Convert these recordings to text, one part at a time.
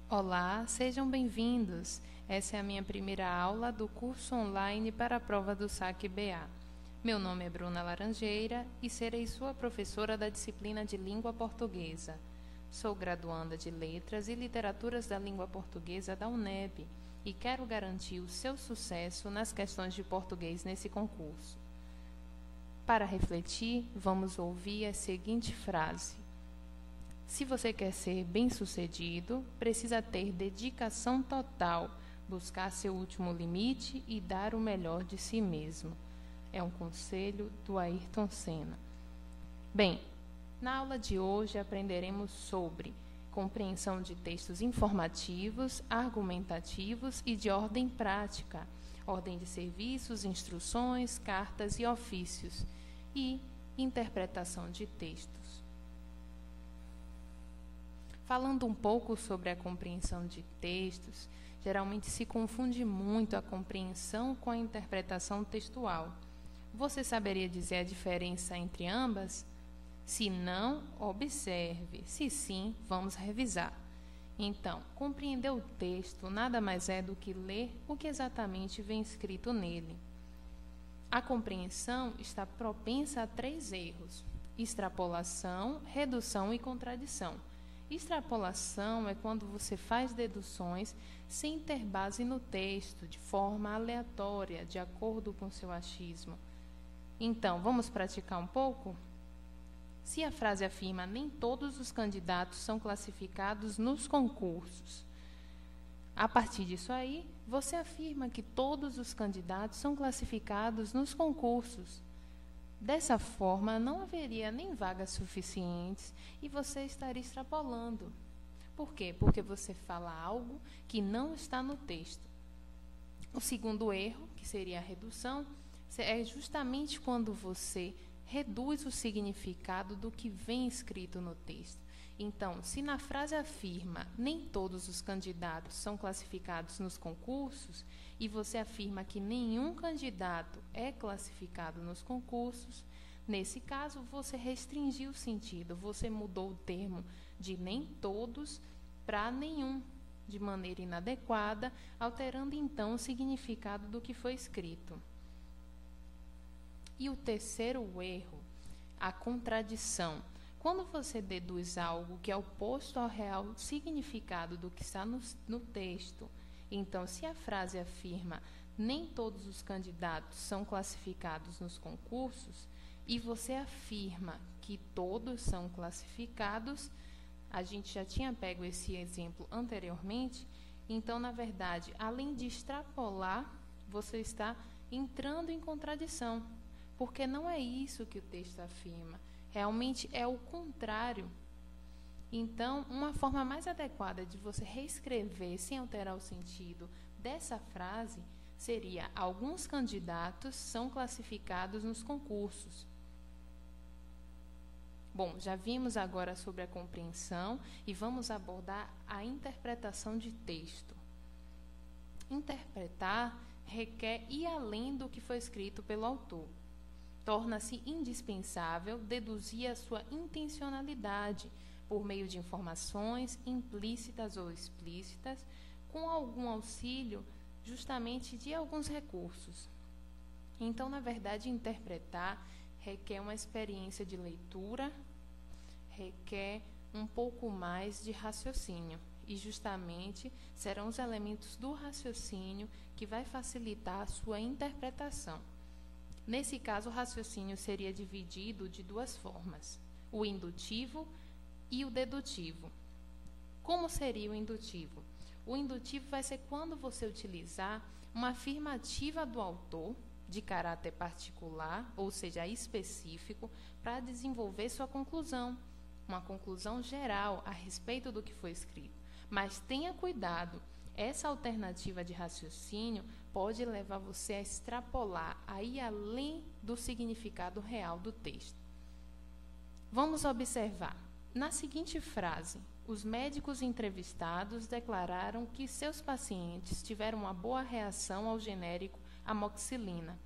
Olá, sejam bem-vindos. Essa é a minha primeira aula do curso online para a prova do SAC-BA. Meu nome é Bruna Laranjeira e serei sua professora da disciplina de Língua Portuguesa. Sou graduanda de Letras e Literaturas da Língua Portuguesa da UNEB e quero garantir o seu sucesso nas questões de português nesse concurso. Para refletir, vamos ouvir a seguinte frase. Se você quer ser bem-sucedido, precisa ter dedicação total, buscar seu último limite e dar o melhor de si mesmo. É um conselho do Ayrton Senna. Bem, na aula de hoje aprenderemos sobre compreensão de textos informativos, argumentativos e de ordem prática, ordem de serviços, instruções, cartas e ofícios, e interpretação de textos. Falando um pouco sobre a compreensão de textos, geralmente se confunde muito a compreensão com a interpretação textual. Você saberia dizer a diferença entre ambas? Se não, observe. Se sim, vamos revisar. Então, compreender o texto nada mais é do que ler o que exatamente vem escrito nele. A compreensão está propensa a 3 erros: extrapolação, redução e contradição. Extrapolação é quando você faz deduções sem ter base no texto, de forma aleatória, de acordo com seu achismo. Então, vamos praticar um pouco? Se a frase afirma nem todos os candidatos são classificados nos concursos, a partir disso aí, você afirma que todos os candidatos são classificados nos concursos. Dessa forma, não haveria nem vagas suficientes e você estaria extrapolando. Por quê? Porque você fala algo que não está no texto. O segundo erro, que seria a redução, é justamente quando você reduz o significado do que vem escrito no texto. Então, se na frase afirma nem todos os candidatos são classificados nos concursos, e você afirma que nenhum candidato é classificado nos concursos, nesse caso você restringiu o sentido, você mudou o termo de nem todos para nenhum, de maneira inadequada, alterando então o significado do que foi escrito. E o terceiro erro, a contradição. Quando você deduz algo que é oposto ao real significado do que está no texto, então, se a frase afirma nem todos os candidatos são classificados nos concursos, e você afirma que todos são classificados, a gente já tinha pego esse exemplo anteriormente, então, na verdade, além de extrapolar, você está entrando em contradição, porque não é isso que o texto afirma, realmente é o contrário. Então, uma forma mais adequada de você reescrever sem alterar o sentido dessa frase seria: alguns candidatos são classificados nos concursos. Bom, já vimos agora sobre a compreensão e vamos abordar a interpretação de texto. Interpretar requer ir além do que foi escrito pelo autor. Torna-se indispensável deduzir a sua intencionalidade por meio de informações implícitas ou explícitas, com algum auxílio justamente de alguns recursos. Então, na verdade, interpretar requer uma experiência de leitura, requer um pouco mais de raciocínio, e justamente serão os elementos do raciocínio que vai facilitar a sua interpretação. Nesse caso, o raciocínio seria dividido de 2 formas: o indutivo e o dedutivo. Como seria o indutivo? O indutivo vai ser quando você utilizar uma afirmativa do autor, de caráter particular, ou seja, específico, para desenvolver sua conclusão, uma conclusão geral a respeito do que foi escrito. Mas tenha cuidado, essa alternativa de raciocínio pode levar você a extrapolar, a ir além do significado real do texto. Vamos observar. Na seguinte frase, os médicos entrevistados declararam que seus pacientes tiveram uma boa reação ao genérico amoxicilina.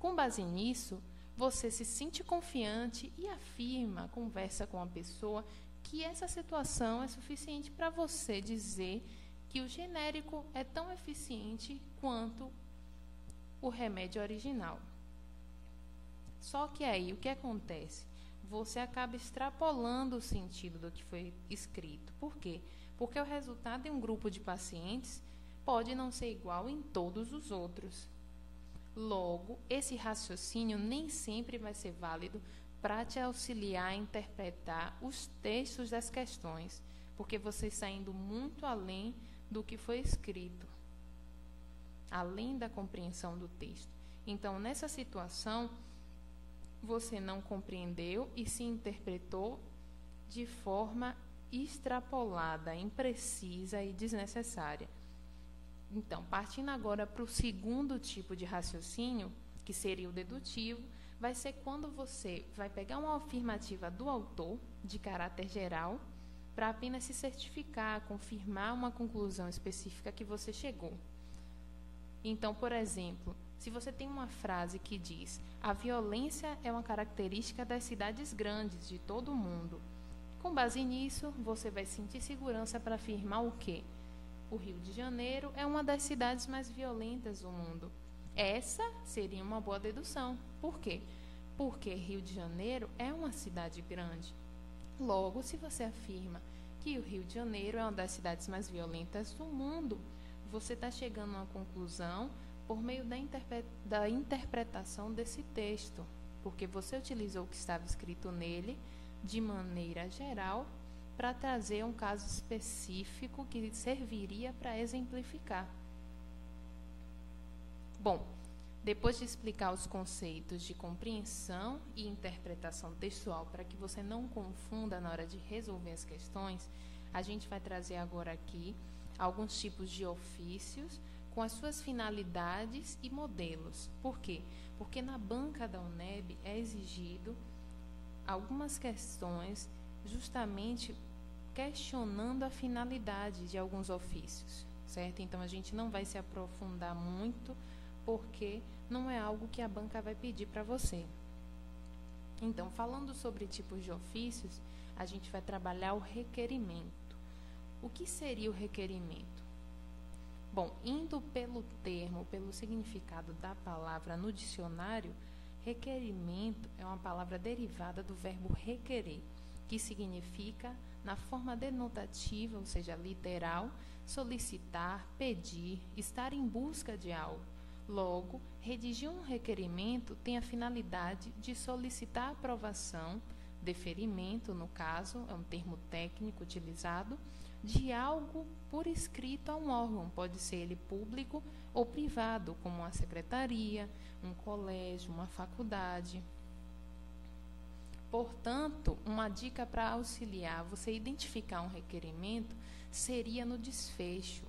Com base nisso, você se sente confiante e afirma, conversa com a pessoa, que essa situação é suficiente para você dizer que o genérico é tão eficiente quanto o remédio original. Só que aí, o que acontece? Você acaba extrapolando o sentido do que foi escrito. Por quê? Porque o resultado em um grupo de pacientes pode não ser igual em todos os outros. Logo, esse raciocínio nem sempre vai ser válido para te auxiliar a interpretar os textos das questões, porque você está indo muito além do que foi escrito, além da compreensão do texto. Então, nessa situação, você não compreendeu e se interpretou de forma extrapolada, imprecisa e desnecessária. Então, partindo agora para o segundo tipo de raciocínio, que seria o dedutivo, vai ser quando você vai pegar uma afirmativa do autor, de caráter geral, para apenas se certificar, confirmar uma conclusão específica que você chegou. Então, por exemplo, se você tem uma frase que diz: a violência é uma característica das cidades grandes de todo o mundo. Com base nisso, você vai sentir segurança para afirmar o quê? O Rio de Janeiro é uma das cidades mais violentas do mundo. Essa seria uma boa dedução. Por quê? Porque Rio de Janeiro é uma cidade grande. Logo, se você afirma que o Rio de Janeiro é uma das cidades mais violentas do mundo, você está chegando a uma conclusão por meio da interpretação desse texto, porque você utilizou o que estava escrito nele de maneira geral para trazer um caso específico que serviria para exemplificar. Bom, depois de explicar os conceitos de compreensão e interpretação textual para que você não confunda na hora de resolver as questões, a gente vai trazer agora aqui alguns tipos de ofícios com as suas finalidades e modelos. Por quê? Porque na banca da UNEB é exigido algumas questões justamente questionando a finalidade de alguns ofícios, certo? Então, a gente não vai se aprofundar muito, porque não é algo que a banca vai pedir para você. Então, falando sobre tipos de ofícios, a gente vai trabalhar o requerimento. O que seria o requerimento? Bom, indo pelo termo, pelo significado da palavra no dicionário, requerimento é uma palavra derivada do verbo requerer, que significa, na forma denotativa, ou seja, literal, solicitar, pedir, estar em busca de algo. Logo, redigir um requerimento tem a finalidade de solicitar aprovação, deferimento, no caso, é um termo técnico utilizado, de algo por escrito a um órgão, pode ser ele público ou privado, como uma secretaria, um colégio, uma faculdade. Portanto, uma dica para auxiliar você identificar um requerimento seria no desfecho.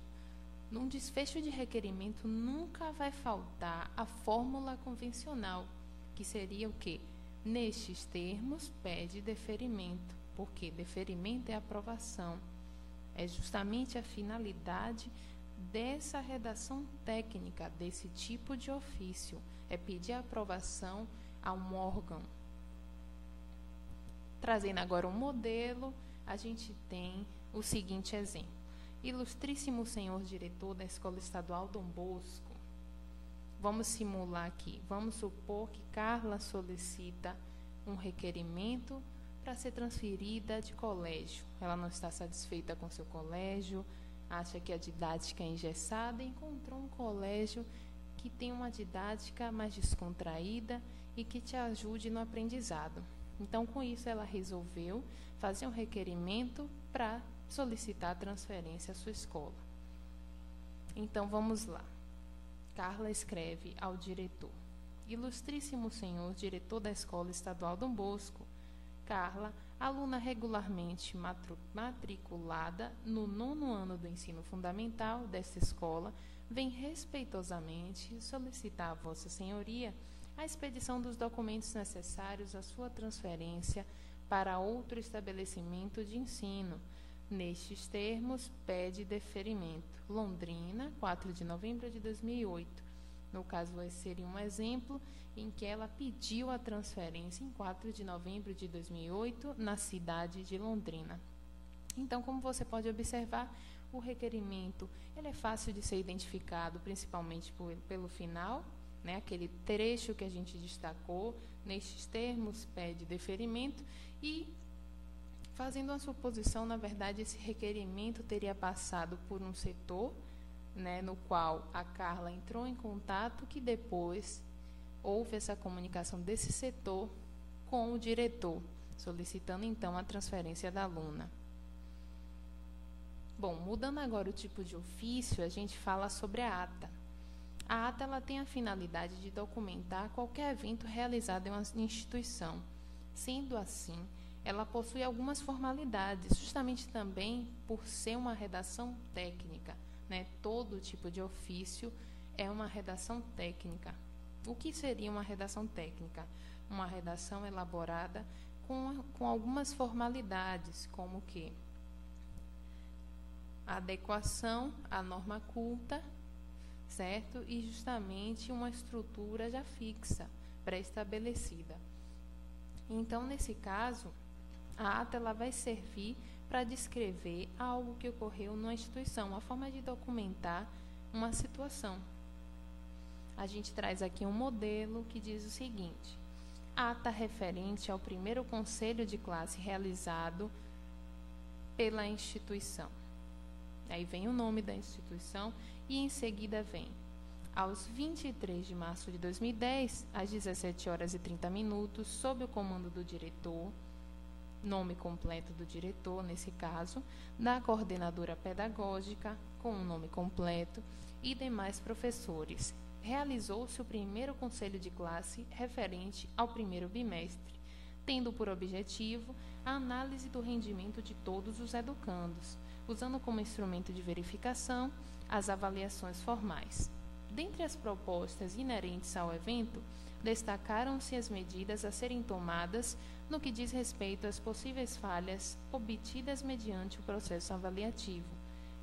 Num desfecho de requerimento nunca vai faltar a fórmula convencional, que seria o quê? Nestes termos, pede deferimento, porque deferimento é aprovação. É justamente a finalidade dessa redação técnica, desse tipo de ofício, é pedir aprovação a um órgão. Trazendo agora um modelo, a gente tem o seguinte exemplo. Ilustríssimo senhor diretor da Escola Estadual Dom Bosco. Vamos simular aqui. Vamos supor que Carla solicita um requerimento para ser transferida de colégio. Ela não está satisfeita com seu colégio, acha que a didática é engessada e encontrou um colégio que tem uma didática mais descontraída e que te ajude no aprendizado. Então, com isso, ela resolveu fazer um requerimento para solicitar a transferência à sua escola. Então, vamos lá. Carla escreve ao diretor: Ilustríssimo senhor diretor da Escola Estadual Dom Bosco, Carla, aluna regularmente matriculada no 9º ano do ensino fundamental desta escola, vem respeitosamente solicitar a Vossa Senhoria a expedição dos documentos necessários à sua transferência para outro estabelecimento de ensino. Nestes termos, pede deferimento. Londrina, 4 de novembro de 2008. No caso, esse seria um exemplo em que ela pediu a transferência em 4 de novembro de 2008, na cidade de Londrina. Então, como você pode observar, o requerimento ele é fácil de ser identificado, principalmente pelo final, né, aquele trecho que a gente destacou, nestes termos, pede deferimento, e fazendo uma suposição, na verdade, esse requerimento teria passado por um setor, né, no qual a Carla entrou em contato, que depois houve essa comunicação desse setor com o diretor, solicitando então a transferência da aluna. Bom, mudando agora o tipo de ofício, a gente fala sobre a ata. A ata ela tem a finalidade de documentar qualquer evento realizado em uma instituição. Sendo assim, ela possui algumas formalidades, justamente também por ser uma redação técnica, né? Todo tipo de ofício é uma redação técnica. O que seria uma redação técnica? Uma redação elaborada com algumas formalidades, como o quê? A adequação à norma culta, certo? E justamente uma estrutura já fixa, pré-estabelecida. Então, nesse caso, a ata ela vai servir para descrever algo que ocorreu numa instituição, uma forma de documentar uma situação. A gente traz aqui um modelo que diz o seguinte: ata referente ao primeiro conselho de classe realizado pela instituição. Aí vem o nome da instituição e em seguida vem: aos 23 de março de 2010, às 17 horas e 30 minutos, sob o comando do diretor, nome completo do diretor, nesse caso, da coordenadora pedagógica, com o nome completo, e demais professores, realizou-se o primeiro conselho de classe referente ao primeiro bimestre, tendo por objetivo a análise do rendimento de todos os educandos, usando como instrumento de verificação as avaliações formais. Dentre as propostas inerentes ao evento, destacaram-se as medidas a serem tomadas no que diz respeito às possíveis falhas obtidas mediante o processo avaliativo,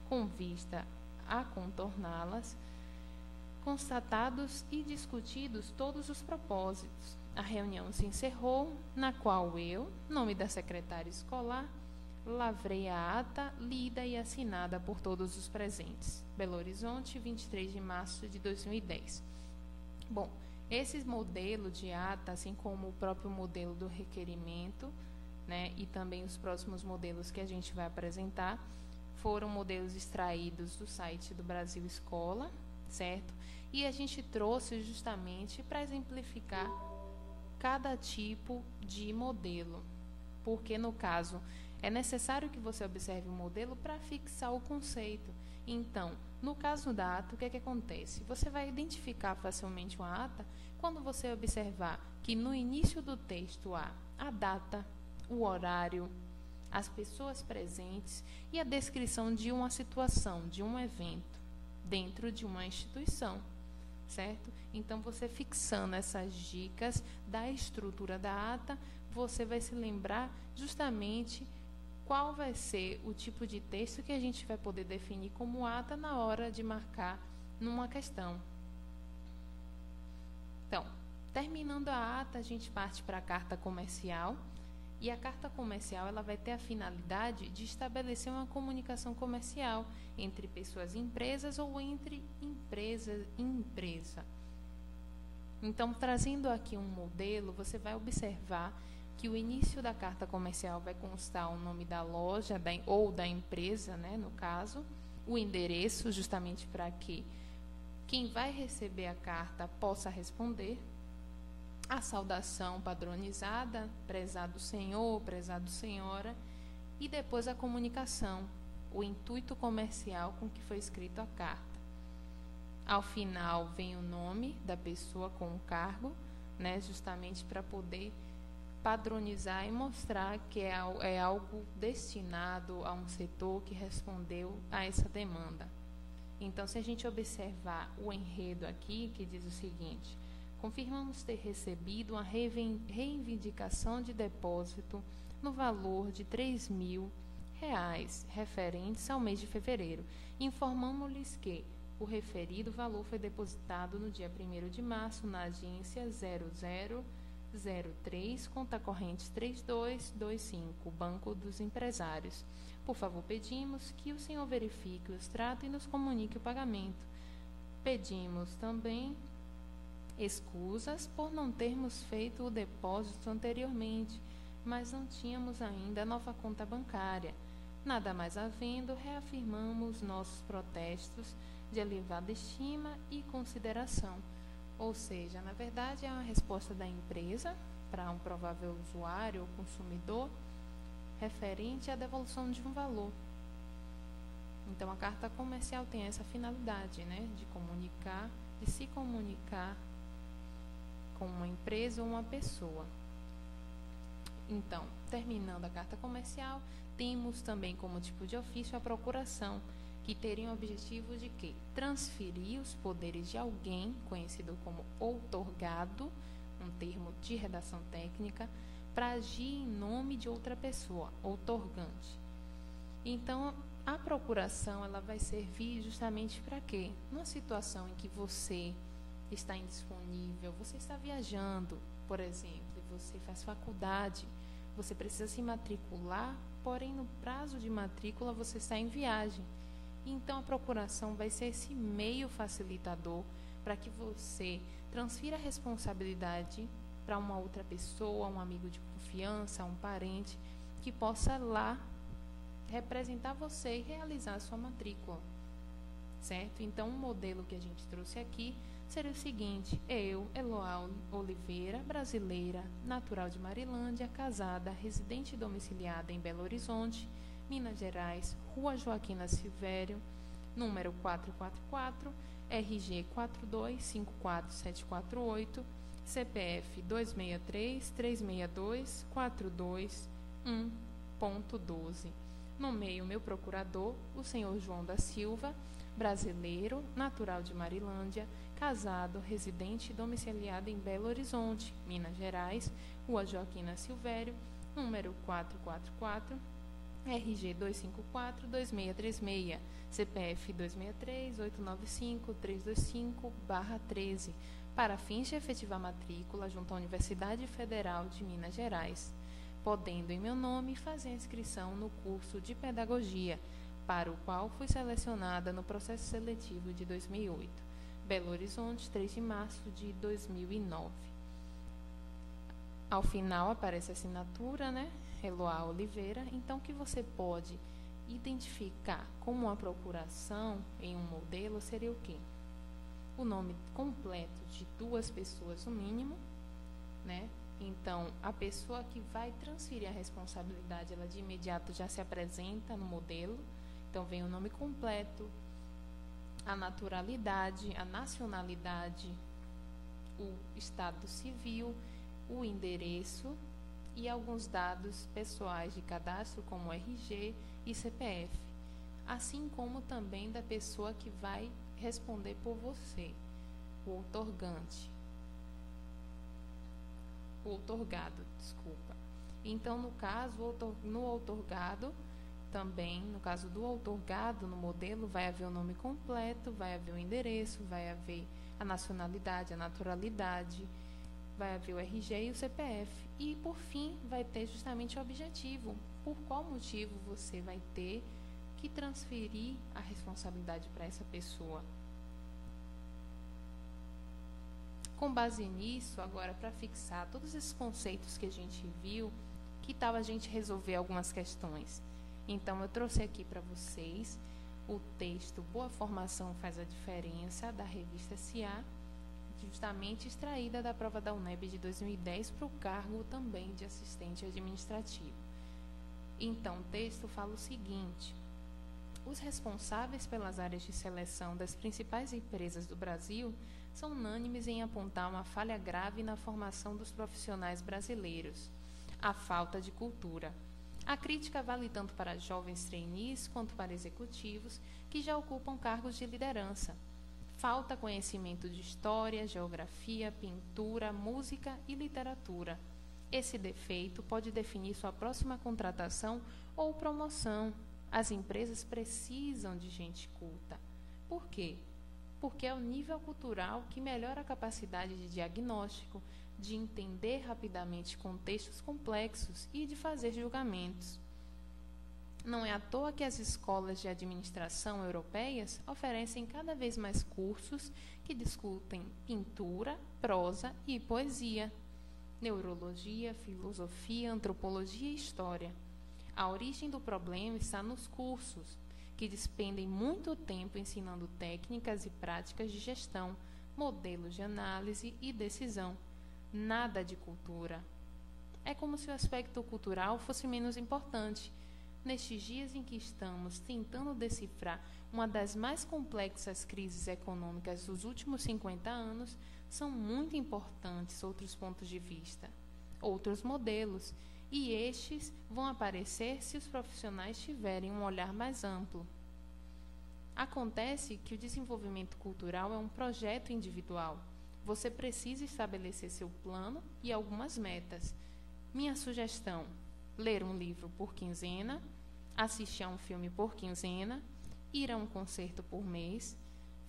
com vista a contorná-las, constatados e discutidos todos os propósitos. A reunião se encerrou, na qual eu, nome da secretária escolar, lavrei a ata, lida e assinada por todos os presentes. Belo Horizonte, 23 de março de 2010. Bom, esse modelo de ata, assim como o próprio modelo do requerimento, né, e também os próximos modelos que a gente vai apresentar, foram modelos extraídos do site do Brasil Escola, certo? E a gente trouxe justamente para exemplificar cada tipo de modelo, porque no caso é necessário que você observe o modelo para fixar o conceito. Então, no caso da ata, o que é que acontece? Você vai identificar facilmente uma ata quando você observar que no início do texto há a data, o horário, as pessoas presentes e a descrição de uma situação, de um evento, dentro de uma instituição, certo? Então, você fixando essas dicas da estrutura da ata, você vai se lembrar justamente qual vai ser o tipo de texto que a gente vai poder definir como ata na hora de marcar numa questão. Então, terminando a ata, a gente parte para a carta comercial. E a carta comercial ela vai ter a finalidade de estabelecer uma comunicação comercial entre pessoas e empresas ou entre empresa e empresa. Então, trazendo aqui um modelo, você vai observar que o início da carta comercial vai constar o nome da loja ou da empresa, né, no caso, o endereço, justamente para que quem vai receber a carta possa responder, a saudação padronizada, prezado senhor, prezado senhora, e depois a comunicação, o intuito comercial com que foi escrita a carta. Ao final vem o nome da pessoa com o cargo, né, justamente para poder padronizar e mostrar que é algo destinado a um setor que respondeu a essa demanda. Então, se a gente observar o enredo aqui, que diz o seguinte: confirmamos ter recebido uma reivindicação de depósito no valor de R$3.000 referentes ao mês de fevereiro. Informamos-lhes que, O referido valor foi depositado no dia 1º de março na agência 0003, conta corrente 3225, Banco dos Empresários. Por favor, pedimos que o senhor verifique o extrato e nos comunique o pagamento. Pedimos também escusas por não termos feito o depósito anteriormente, mas não tínhamos ainda a nova conta bancária. Nada mais havendo, reafirmamos nossos protestos de elevada estima e consideração. Ou seja, na verdade é uma resposta da empresa para um provável usuário ou consumidor referente à devolução de um valor. Então, a carta comercial tem essa finalidade, né, de se comunicar com uma empresa ou uma pessoa. Então, terminando a carta comercial, temos também como tipo de ofício a procuração, que teria o objetivo de quê? Transferir os poderes de alguém, conhecido como outorgado, um termo de redação técnica, para agir em nome de outra pessoa, outorgante. Então, a procuração ela vai servir justamente para quê? Numa situação em que você está indisponível, você está viajando, por exemplo, e você faz faculdade, você precisa se matricular, porém no prazo de matrícula você está em viagem. Então, a procuração vai ser esse meio facilitador para que você transfira a responsabilidade para uma outra pessoa, um amigo de confiança, um parente, que possa lá representar você e realizar a sua matrícula, certo? Então, o modelo que a gente trouxe aqui seria o seguinte: eu, Eloá Oliveira, brasileira, natural de Marilândia, casada, residente domiciliada em Belo Horizonte, Minas Gerais, Rua Joaquina Silvério, número 444, RG 4254748, CPF 263-362-421.12. Nomeio meu procurador, o senhor João da Silva, brasileiro, natural de Marilândia, casado, residente domiciliado em Belo Horizonte, Minas Gerais, Rua Joaquina Silvério, número 444, RG 254-2636, CPF 263-895-325/13, para fins de efetivar matrícula junto à Universidade Federal de Minas Gerais, podendo em meu nome fazer a inscrição no curso de Pedagogia, para o qual fui selecionada no processo seletivo de 2008. Belo Horizonte, 3 de março de 2009. Ao final aparece a assinatura, né? Eloá Oliveira. Então, o que você pode identificar como uma procuração em um modelo seria o quê? O nome completo de 2 pessoas, no mínimo, né? Então, a pessoa que vai transferir a responsabilidade, ela de imediato já se apresenta no modelo. Então, vem o nome completo, a naturalidade, a nacionalidade, o estado civil, o endereço e alguns dados pessoais de cadastro, como RG e CPF, assim como também da pessoa que vai responder por você, o outorgante. O outorgado, desculpa. Então, no caso, no outorgado, também, no caso do outorgado, no modelo, vai haver o nome completo, vai haver o endereço, vai haver a nacionalidade, a naturalidade, vai haver o RG e o CPF. E, por fim, vai ter justamente o objetivo. Por qual motivo você vai ter que transferir a responsabilidade para essa pessoa? Com base nisso, agora, para fixar todos esses conceitos que a gente viu, que tal a gente resolver algumas questões? Então, eu trouxe aqui para vocês o texto Boa Formação Faz a Diferença, da revista SA, justamente extraída da prova da UNEB de 2010 para o cargo também de assistente administrativo. Então, o texto fala o seguinte: os responsáveis pelas áreas de seleção das principais empresas do Brasil são unânimes em apontar uma falha grave na formação dos profissionais brasileiros: a falta de cultura. A crítica vale tanto para jovens trainees quanto para executivos que já ocupam cargos de liderança. Falta conhecimento de história, geografia, pintura, música e literatura. Esse defeito pode definir sua próxima contratação ou promoção. As empresas precisam de gente culta. Por quê? porque é o nível cultural que melhora a capacidade de diagnóstico, de entender rapidamente contextos complexos e de fazer julgamentos. Não é à toa que as escolas de administração europeias oferecem cada vez mais cursos que discutem pintura, prosa e poesia, neurologia, filosofia, antropologia e história. A origem do problema está nos cursos, que despendem muito tempo ensinando técnicas e práticas de gestão, modelos de análise e decisão. Nada de cultura. É como se o aspecto cultural fosse menos importante. Nestes dias em que estamos tentando decifrar uma das mais complexas crises econômicas dos últimos 50 anos, são muito importantes outros pontos de vista, outros modelos, e estes vão aparecer se os profissionais tiverem um olhar mais amplo. Acontece que o desenvolvimento cultural é um projeto individual. Você precisa estabelecer seu plano e algumas metas. Minha sugestão: ler um livro por quinzena, assistir a um filme por quinzena, ir a um concerto por mês,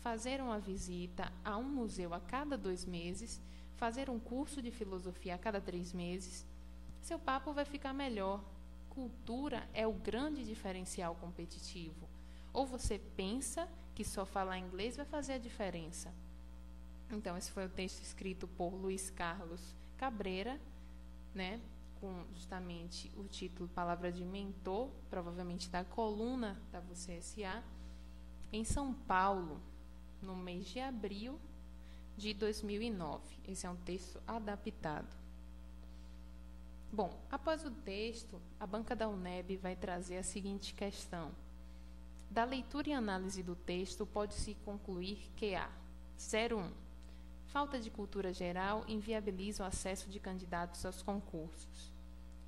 fazer uma visita a um museu a cada 2 meses, fazer um curso de filosofia a cada 3 meses. Seu papo vai ficar melhor. Cultura é o grande diferencial competitivo. Ou você pensa que só falar inglês vai fazer a diferença? Então, esse foi o texto escrito por Luiz Carlos Cabreira, né, com justamente o título Palavra de Mentor, provavelmente da coluna da VCSA, em São Paulo, no mês de abril de 2009. Esse é um texto adaptado. Bom, após o texto, a banca da UNEB vai trazer a seguinte questão. Da leitura e análise do texto, pode-se concluir que a 01. Falta de cultura geral inviabiliza o acesso de candidatos aos concursos.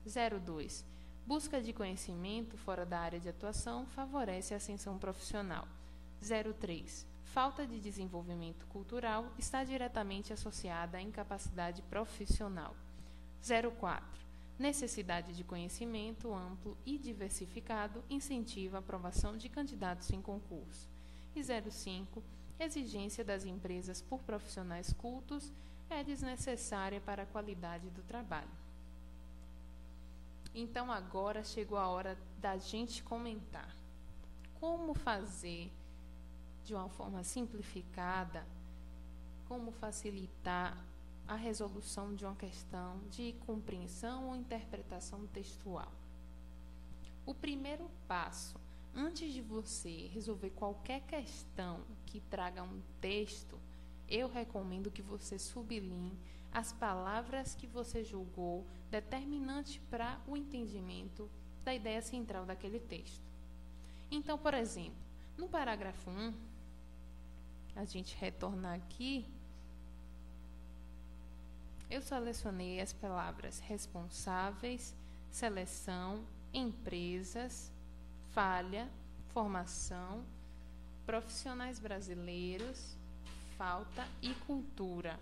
02. Busca de conhecimento fora da área de atuação favorece a ascensão profissional. 03. Falta de desenvolvimento cultural está diretamente associada à incapacidade profissional. 04. Necessidade de conhecimento amplo e diversificado incentiva a aprovação de candidatos em concurso. E 05. Exigência das empresas por profissionais cultos é desnecessária para a qualidade do trabalho. Então, agora chegou a hora da gente comentar. Como fazer de uma forma simplificada, como facilitar a resolução de uma questão de compreensão ou interpretação textual. O primeiro passo, antes de você resolver qualquer questão que traga um texto, eu recomendo que você sublinhe as palavras que você julgou determinante para o entendimento da ideia central daquele texto. Então, por exemplo, no parágrafo 1, a gente retornar aqui, eu selecionei as palavras responsáveis, seleção, empresas, falha, formação, profissionais brasileiros, falta e cultura.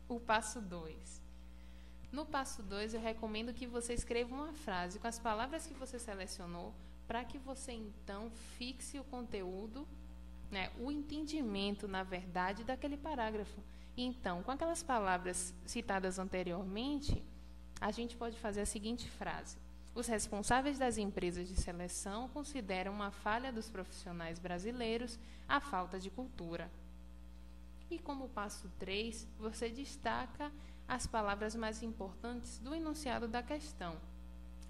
O passo 2. No passo 2, eu recomendo que você escreva uma frase com as palavras que você selecionou, para que você, então, fixe o conteúdo, né, o entendimento, na verdade, daquele parágrafo. Então, com aquelas palavras citadas anteriormente, a gente pode fazer a seguinte frase. Os responsáveis das empresas de seleção consideram uma falha dos profissionais brasileiros a falta de cultura. E como passo 3, você destaca as palavras mais importantes do enunciado da questão.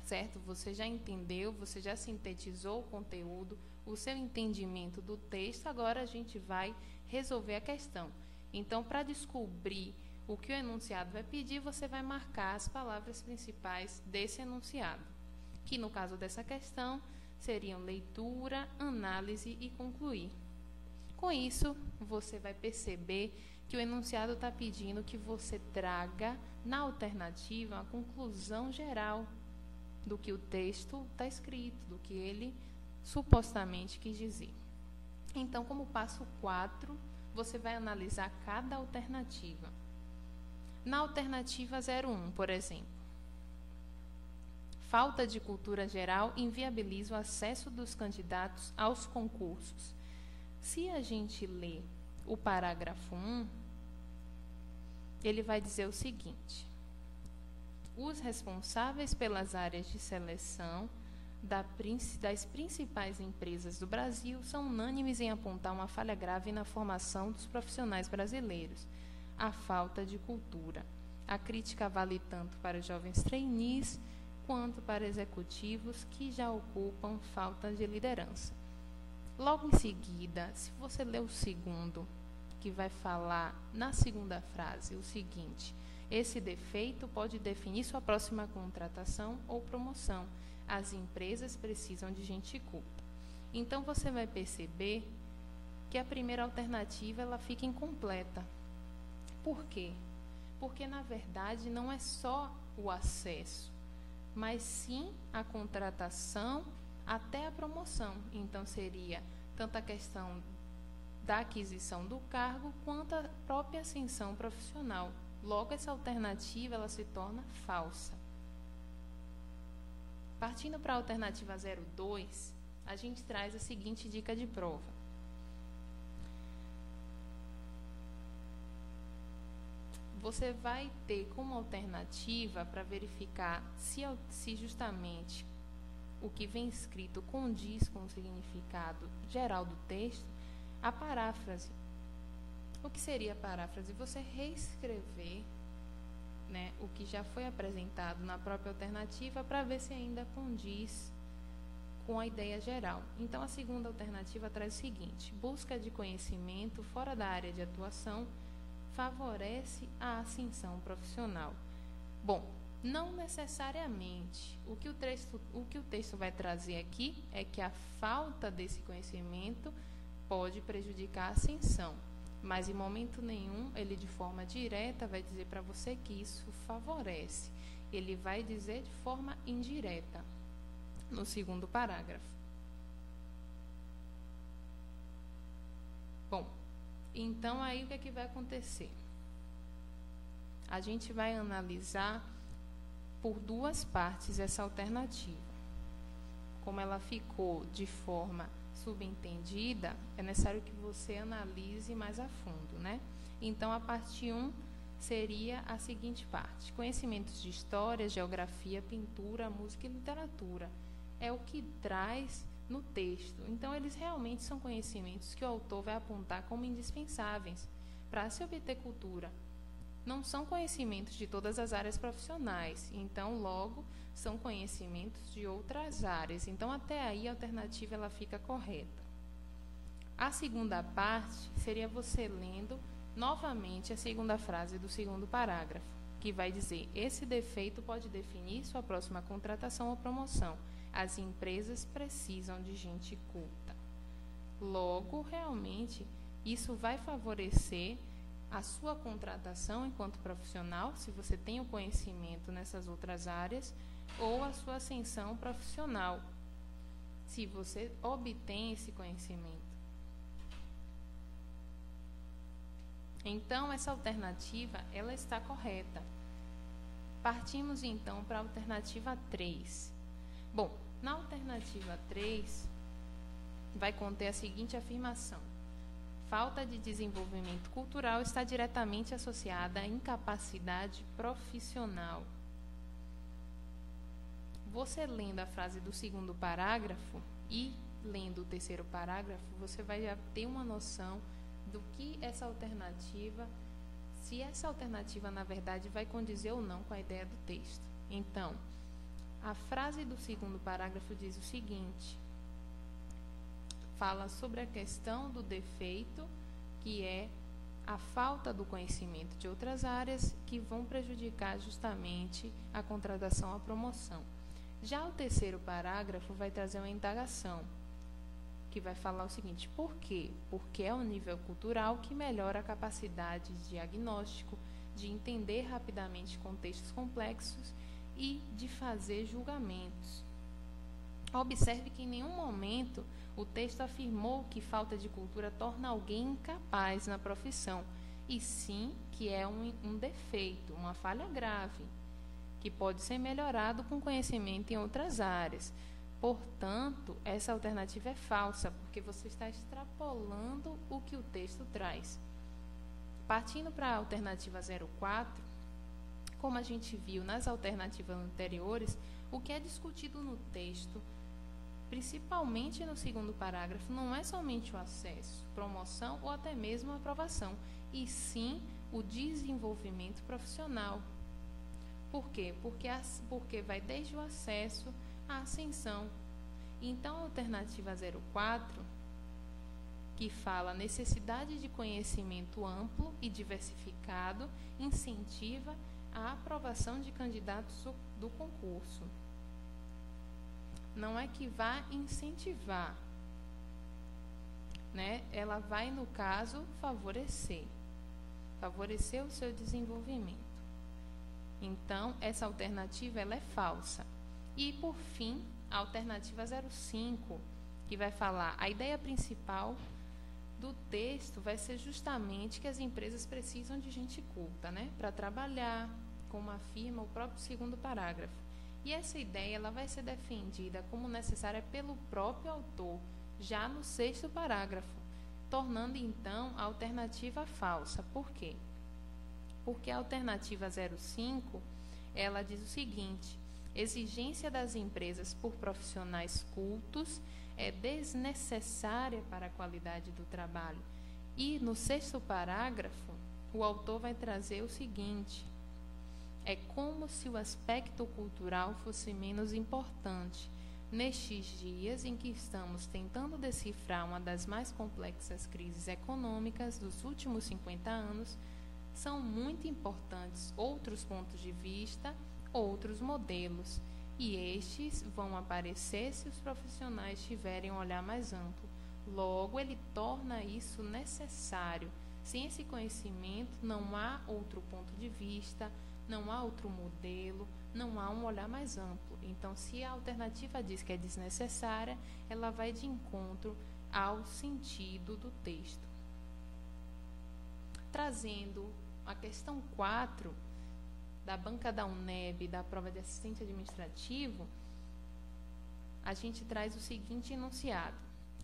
Certo? Você já entendeu, você já sintetizou o conteúdo, o seu entendimento do texto, agora a gente vai resolver a questão. Então, para descobrir o que o enunciado vai pedir, você vai marcar as palavras principais desse enunciado, que no caso dessa questão seriam leitura, análise e concluir. Com isso, você vai perceber que o enunciado está pedindo que você traga, na alternativa, a conclusão geral do que o texto está escrito, do que ele supostamente quis dizer. Então, como passo 4, você vai analisar cada alternativa. Na alternativa 01, por exemplo, falta de cultura geral inviabiliza o acesso dos candidatos aos concursos. Se a gente lê o parágrafo 1, ele vai dizer o seguinte: os responsáveis pelas áreas de seleção das principais empresas do Brasil são unânimes em apontar uma falha grave na formação dos profissionais brasileiros, a falta de cultura. A crítica vale tanto para os jovens trainees quanto para executivos que já ocupam falta de liderança. Logo em seguida, se você ler o segundo, que vai falar na segunda frase o seguinte: esse defeito pode definir sua próxima contratação ou promoção. As empresas precisam de gente culta. Então, você vai perceber que a primeira alternativa ela fica incompleta. Por quê? Porque, na verdade, não é só o acesso, mas sim a contratação até a promoção. Então, seria tanto a questão da aquisição do cargo quanto a própria ascensão profissional. Logo, essa alternativa ela se torna falsa. Partindo para a alternativa 02, a gente traz a seguinte dica de prova. Você vai ter como alternativa para verificar se justamente o que vem escrito condiz com o significado geral do texto, a paráfrase. O que seria a paráfrase? Você reescrever, né, o que já foi apresentado na própria alternativa para ver se ainda condiz com a ideia geral. Então, a segunda alternativa traz o seguinte: busca de conhecimento fora da área de atuação favorece a ascensão profissional. Bom, não necessariamente. O que o texto vai trazer aqui é que a falta desse conhecimento pode prejudicar a ascensão. Mas, em momento nenhum, ele de forma direta vai dizer para você que isso favorece. Ele vai dizer de forma indireta, no segundo parágrafo. Bom, então aí o que é que vai acontecer? A gente vai analisar por duas partes essa alternativa. Como ela ficou de forma subentendida, é necessário que você analise mais a fundo, né? Então, a parte 1 seria a seguinte parte: conhecimentos de história, geografia, pintura, música e literatura. É o que traz no texto. Então, eles realmente são conhecimentos que o autor vai apontar como indispensáveis para se obter cultura. Não são conhecimentos de todas as áreas profissionais, então, logo, são conhecimentos de outras áreas. Então, até aí, a alternativa ela fica correta. A segunda parte seria você lendo novamente a segunda frase do segundo parágrafo, que vai dizer: esse defeito pode definir sua próxima contratação ou promoção. As empresas precisam de gente culta. Logo, realmente, isso vai favorecer a sua contratação enquanto profissional, se você tem o conhecimento nessas outras áreas, ou a sua ascensão profissional, se você obtém esse conhecimento. Então, essa alternativa, ela está correta. Partimos, então, para a alternativa 3. Bom, na alternativa 3, vai conter a seguinte afirmação: falta de desenvolvimento cultural está diretamente associada à incapacidade profissional. Você lendo a frase do segundo parágrafo e lendo o terceiro parágrafo, você vai já ter uma noção do que essa alternativa, se essa alternativa, na verdade, vai condizer ou não com a ideia do texto. Então, a frase do segundo parágrafo diz o seguinte: fala sobre a questão do defeito, que é a falta do conhecimento de outras áreas que vão prejudicar justamente a contratação, a promoção. Já o terceiro parágrafo vai trazer uma indagação, que vai falar o seguinte: por quê? Porque é o nível cultural que melhora a capacidade de diagnóstico, de entender rapidamente contextos complexos e de fazer julgamentos. Observe que em nenhum momento o texto afirmou que falta de cultura torna alguém incapaz na profissão, e sim que é um defeito, uma falha grave. que pode ser melhorado com conhecimento em outras áreas. Portanto, essa alternativa é falsa, porque você está extrapolando o que o texto traz. Partindo para a alternativa 04, como a gente viu nas alternativas anteriores, o que é discutido no texto, principalmente no segundo parágrafo, não é somente o acesso, promoção ou até mesmo a aprovação, e sim o desenvolvimento profissional. Por quê? Porque vai desde o acesso à ascensão. Então, a alternativa 04, que fala necessidade de conhecimento amplo e diversificado, incentiva a aprovação de candidatos do concurso. Não é que vá incentivar, né? Ela vai, no caso, favorecer o seu desenvolvimento. Então, essa alternativa ela é falsa. E, por fim, a alternativa 05, que vai falar, a ideia principal do texto vai ser justamente que as empresas precisam de gente culta, né, para trabalhar, como afirma o próprio segundo parágrafo. E essa ideia ela vai ser defendida como necessária pelo próprio autor, já no sexto parágrafo, tornando, então, a alternativa falsa. Por quê? Porque a alternativa 05, ela diz o seguinte: exigência das empresas por profissionais cultos é desnecessária para a qualidade do trabalho. E no sexto parágrafo, o autor vai trazer o seguinte: é como se o aspecto cultural fosse menos importante. Nestes dias em que estamos tentando decifrar uma das mais complexas crises econômicas dos últimos 50 anos, são muito importantes outros pontos de vista, outros modelos, e estes vão aparecer se os profissionais tiverem um olhar mais amplo. Logo, ele torna isso necessário. Sem esse conhecimento, não há outro ponto de vista, não há outro modelo, não há um olhar mais amplo. Então, se a alternativa diz que é desnecessária, ela vai de encontro ao sentido do texto. Trazendo a questão 4 da banca da UNEB, da prova de assistente administrativo, a gente traz o seguinte enunciado: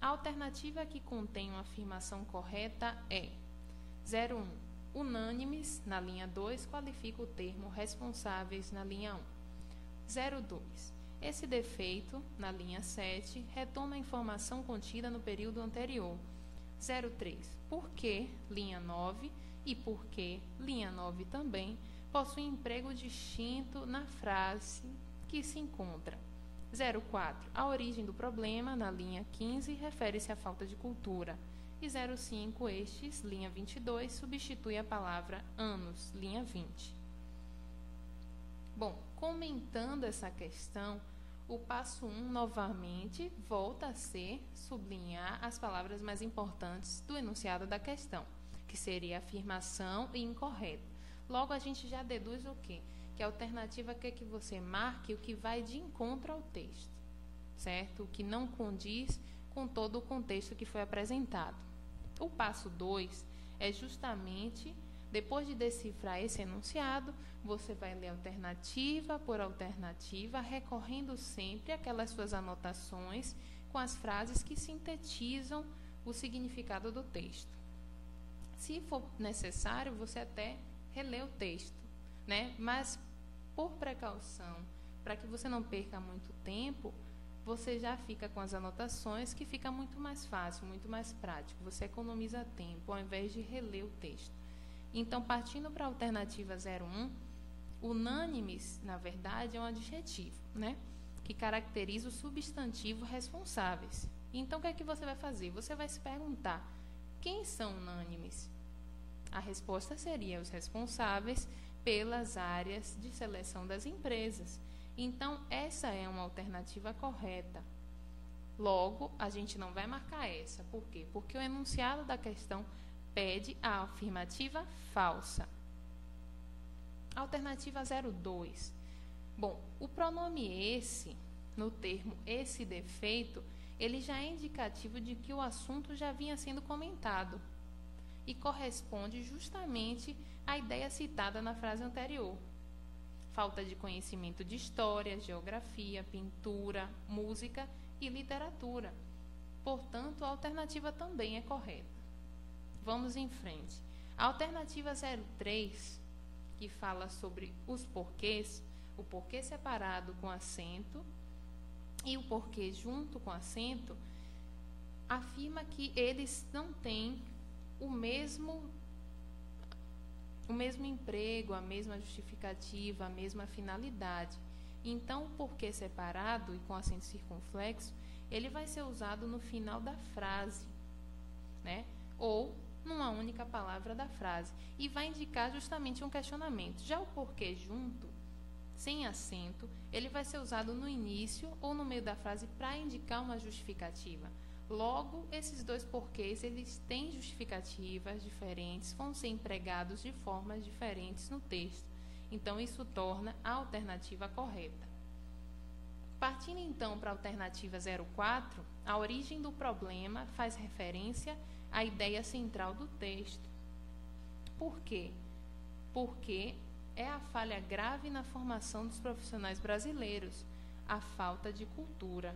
a alternativa que contém uma afirmação correta é 01. Unânimes, na linha 2, qualifica o termo responsáveis na linha 1. 02. Esse defeito, na linha 7, retoma a informação contida no período anterior. 03. Por que, linha 9, e por que, linha 9 também, possui emprego distinto na frase que se encontra. 04. A origem do problema, na linha 15, refere-se à falta de cultura. E 05, estes, linha 22, substitui a palavra anos, linha 20. Bom, comentando essa questão, o passo 1, novamente, volta a ser sublinhar as palavras mais importantes do enunciado da questão, que seria afirmação e incorreto. Logo, a gente já deduz o quê? Que a alternativa quer que você marque o que vai de encontro ao texto, certo? O que não condiz com todo o contexto que foi apresentado. O passo 2 é justamente, depois de decifrar esse enunciado, você vai ler alternativa por alternativa, recorrendo sempre àquelas suas anotações com as frases que sintetizam o significado do texto. Se for necessário, você até relê o texto, né? Mas, por precaução, para que você não perca muito tempo, você já fica com as anotações, que fica muito mais fácil, muito mais prático. Você economiza tempo, ao invés de reler o texto. Então, partindo para a alternativa 01, unânimes, na verdade, é um adjetivo, né? Que caracteriza o substantivo responsáveis. Então, o que é que você vai fazer? Você vai se perguntar: quem são unânimes? A resposta seria os responsáveis pelas áreas de seleção das empresas. Então, essa é uma alternativa correta. Logo, a gente não vai marcar essa. Por quê? Porque o enunciado da questão pede a afirmativa falsa. Alternativa 02. Bom, o pronome esse, no termo esse defeito, ele já é indicativo de que o assunto já vinha sendo comentado e corresponde justamente à ideia citada na frase anterior. falta de conhecimento de história, geografia, pintura, música e literatura. Portanto, a alternativa também é correta. Vamos em frente. A alternativa 03, que fala sobre os porquês, o porquê separado com acento e o porquê junto com acento, afirma que eles não têm o mesmo emprego, a mesma justificativa, a mesma finalidade. Então, o porquê separado e com acento circunflexo, ele vai ser usado no final da frase, né? Ou numa única palavra da frase, e vai indicar justamente um questionamento. Já o porquê junto, sem acento, ele vai ser usado no início ou no meio da frase para indicar uma justificativa. Logo, esses dois porquês, eles têm justificativas diferentes, vão ser empregados de formas diferentes no texto. Então, isso torna a alternativa correta. Partindo, então, para a alternativa 04, a origem do problema faz referência à ideia central do texto. Por quê? Porque é a falha grave na formação dos profissionais brasileiros, a falta de cultura.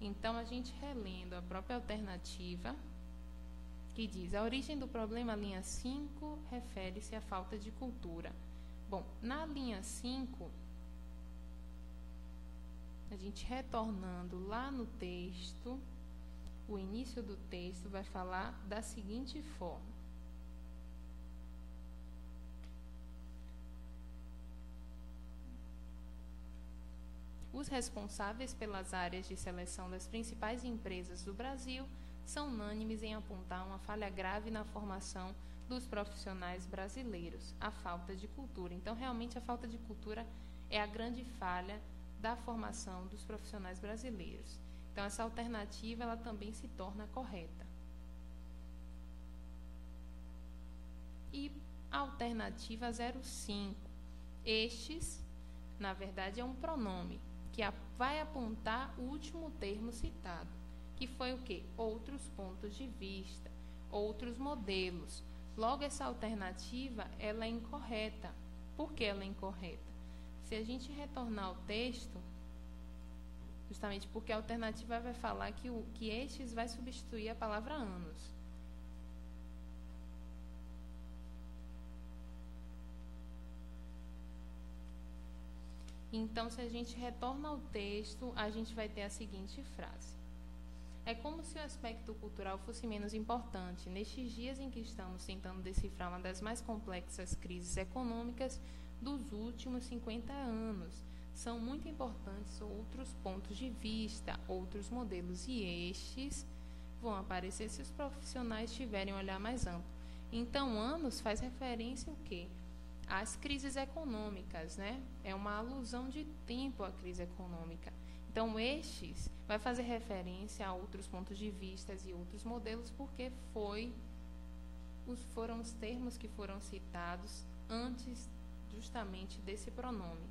Então, a gente relendo a própria alternativa, que diz: a origem do problema, linha 5, refere-se à falta de cultura. Bom, na linha 5, a gente retornando lá no texto, o início do texto vai falar da seguinte forma: os responsáveis pelas áreas de seleção das principais empresas do Brasil são unânimes em apontar uma falha grave na formação dos profissionais brasileiros, a falta de cultura. Então, realmente, a falta de cultura é a grande falha da formação dos profissionais brasileiros. Então, essa alternativa ela também se torna correta. E a alternativa 05. Estes, na verdade, é um pronome que vai apontar o último termo citado, que foi o quê? Outros pontos de vista, outros modelos. Logo, essa alternativa ela é incorreta. Por que ela é incorreta? Se a gente retornar ao texto, justamente porque a alternativa vai falar que estes vai substituir a palavra anos. Então, se a gente retorna ao texto, a gente vai ter a seguinte frase: é como se o aspecto cultural fosse menos importante nestes dias em que estamos tentando decifrar uma das mais complexas crises econômicas dos últimos 50 anos. São muito importantes outros pontos de vista, outros modelos, e estes vão aparecer se os profissionais tiverem um olhar mais amplo. Então, anos faz referência ao quê? Às crises econômicas, né? É uma alusão de tempo à crise econômica. Então, estes vai fazer referência a outros pontos de vista e outros modelos, porque foram os termos que foram citados antes justamente desse pronome.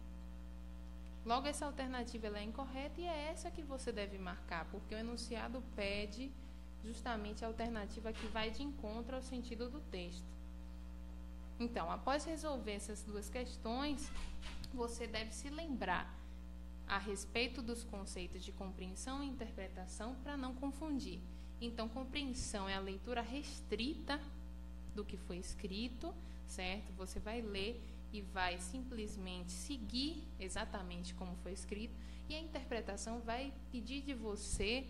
Logo, essa alternativa ela é incorreta e é essa que você deve marcar, porque o enunciado pede justamente a alternativa que vai de encontro ao sentido do texto. Então, após resolver essas duas questões, você deve se lembrar a respeito dos conceitos de compreensão e interpretação para não confundir. Então, compreensão é a leitura restrita do que foi escrito, certo? Você vai ler e vai simplesmente seguir exatamente como foi escrito, e a interpretação vai pedir de você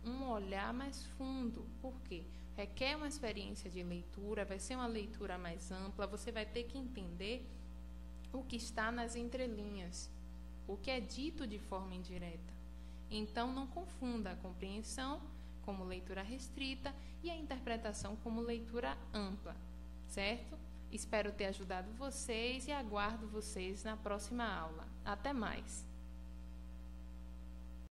um olhar mais fundo. Por quê? Requer uma experiência de leitura, vai ser uma leitura mais ampla, você vai ter que entender o que está nas entrelinhas, o que é dito de forma indireta. Então, não confunda a compreensão como leitura restrita e a interpretação como leitura ampla, certo? Espero ter ajudado vocês e aguardo vocês na próxima aula. Até mais!